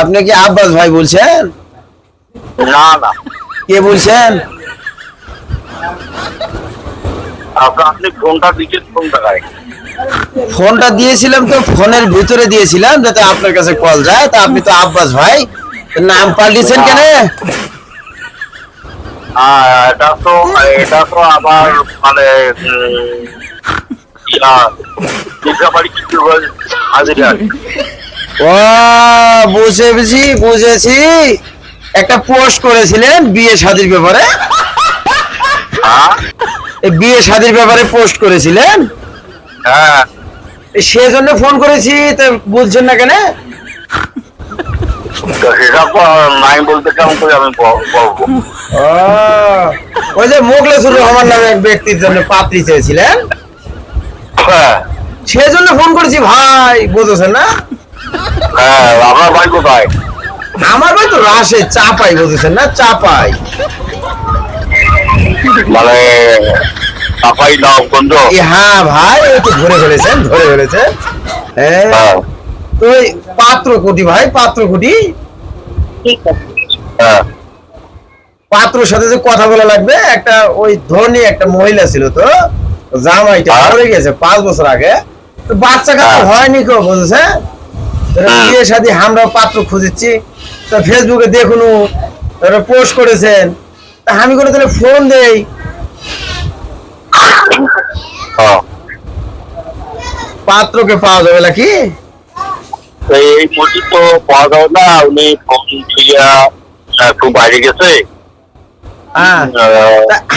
আপনি কি আব্বাস ভাই বলছেন? না না, কে বলছেন? আপনি ফোনটা দিচ্ছেন কোন জায়গায়? ফোনটা দিয়েছিলাম তো ফোনের ভিতরে দিয়েছিলাম যাতে আপনার কাছে কল যায়। তা আপনি তো আব্বাস ভাই, নাম পাল্টিয়েছেন কেন? এটা তো আবার মানে বাড়ি কিছু হাজিরা। ও বুঝেছি বুঝেছি, একটা পোস্ট করেছিলেন বিয়ে শাদীর ব্যাপারে। হ্যাঁ এই বিয়ে শাদীর ব্যাপারে পোস্ট করেছিলেন, হ্যাঁ, সেজন্য ফোন করেছি। তা বুঝছেন না কেন? সেটা তো নাই বলতে কেমন করে আমি বলবো? ও, ওই যে মোগলেসুর রহমান নামে এক ব্যক্তির জন্য পাত্রী চেয়েছিলেন, হ্যাঁ সেজন্য ফোন করেছি ভাই, বুঝেছেন না? হ্যাঁ, আপনার ভাই কোথায়? আমার ভাই তো রাশে চাপাই, বুঝেছেন না? চাপাই মানে সাফাই নবগঞ্জ। হ্যাঁ ভাই, ওই তো ধরে ফেলেছেন, ধরে ফেলেছেন। হ্যাঁ তো ওই পাত্রকুটি ভাই, পাত্রকুটি, হ্যাঁ পাত্রর সাথে যে কথা বলা লাগবে, একটা ওই ধনী একটা মহিলা ছিল, তো জামাইটা মরে গেছে 5 বছর আগে। তো বাচ্চা কাচ্চা হয়নি কেউ, বুঝেছে? বিয়ে শাদী আমরাও পাত্র খুঁজেছি। তা ফেসবুকে দেখুন পোস্ট করেছেন, তা আমি করে তাহলে ফোন দেই। পাত্রকে পাওয়া যাবে নাকি? এই মুরগি তো পাওয়া যাবে না, উনি ফোন দিয়া একটু বাইরে গেছে। হ্যাঁ,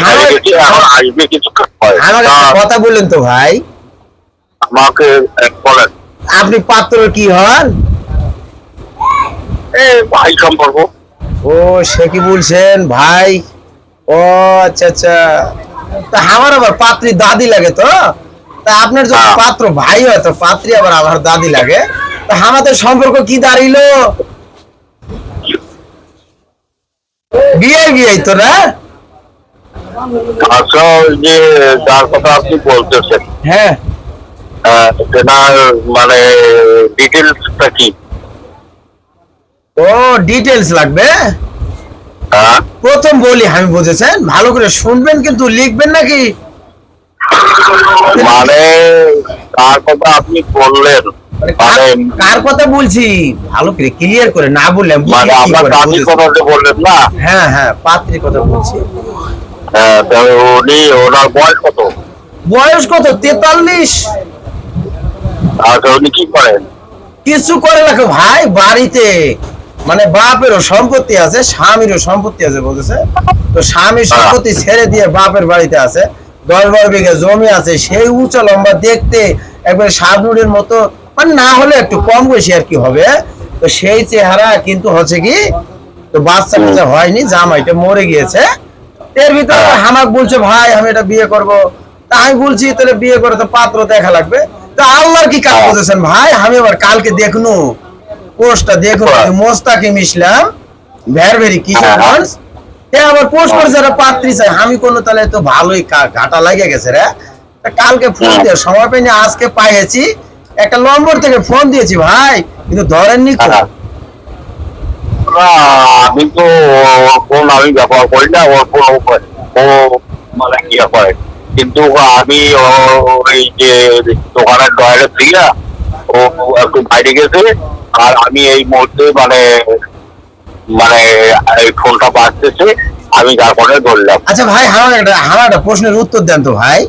বাইরে গেছে, এখন আসবে কিছুক্ষণ পরে। আমার একটা কথা বললেন তো ভাই, আমাকে বলেন। আপনি পাত্র কি হন? ভাই সম্পর্ক। ও, সে কি বলছেন ভাই? ও আচ্ছা আচ্ছা। তা আমার আবার পাত্রী দাদি লাগে তো। তা আপনার যদি পাত্র ভাই হয়, তো পাত্রী আবার আমার দাদি লাগে। তা আমাদের সম্পর্ক কি দাঁড়িলো? বিয়ে বিয়ে তো না? আচ্ছা, ওই যে যার কথা আপনি বলতেছেন, হ্যাঁ, সেটার মানে ডিটেলসটা কি? ও ডিটেলস লাগবে। প্রথম বলি আমি, বুঝেছেন? ভালো করে শুনবেন কিন্তু লিখবেন নাকি? মানে কার কথা আপনি বললেন? মানে কার কথা বলছি ভালো করে ক্লিয়ার করে না বললাম, মানে আপনার দাদির কথা যে বললেন না? হ্যাঁ হ্যাঁ, পাত্রীর কথা বলছি। উনি, ওনার বয়স কত? বয়স কত? 43। আচ্ছা, উনি কি করেন? কিছু করে না ভাই, বাড়িতে মানে বাপেরও সম্পত্তি আছে, স্বামীরও সম্পত্তি আছে, বলতেছে। তো স্বামীর সম্পত্তি ছেড়ে দিয়ে বাপের বাড়িতে আছে, 10-12 বিঘা জমি আছে, সেই উঁচা লম্বা দেখতে, একবার শাবনুরের মতো, মানে না হলে একটু কম বয়সী আর কি হবে। তো সেই চেহারা, কিন্তু হচ্ছে কি, তো বাচ্চা কাচ্চা হয়নি, জামাইটা মরে গিয়েছে। এর ভিতরে হামাক বলছে ভাই আমি এটা বিয়ে করব। তা আমি বলছি তাহলে বিয়ে করে তো পাত্র দেখা লাগবে। তা আল্লাহর কি কাজ বুঝেছেন ভাই, আমি আবার কালকে দেখনু পোস্টটা, দেখুন মোস্তাকিম ইসলাম ভেরভেরি কিশোরগঞ্জ, আবার পোস্ট করে যারা পাত্রী চাই। আমি কোনো তাহলে তো ভালোই ঘাটা লাগে গেছে রে। কালকে ফোন দিয়ে সময় পাইনি, আজকে পাইছি। একটা নম্বর থেকে ফোন দিয়েছি ভাই, কিন্তু ধরেননি তো। আমি তো ফোন আমি ব্যবহার করি না, ওর ফোন ও মানে ইয়ে করে। কিন্তু আমি ওই যে দোকানের ডয়ারে দিয়া ও একটু বাইরে গেছে, আর আমি এই মুহূর্তে মানে মানে এই ফোনটা বাজতেছে, আমি যার ফোনে ধরলাম। আচ্ছা ভাই, আমার একটা প্রশ্নের উত্তর দেন তো ভাই।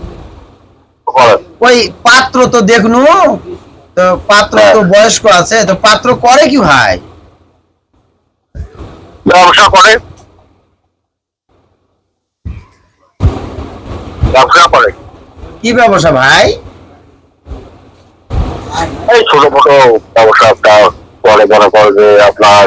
ওই পাত্র তো দেখনু, তো পাত্র তো বয়স্ক আছে, তো পাত্র করে কি ভাই? ব্যবসা করে। ব্যবসা করে। কি ব্যবসা ভাই? এই ছোট মোটো ব্যবসা একটা করে, মনে করে যে আপনার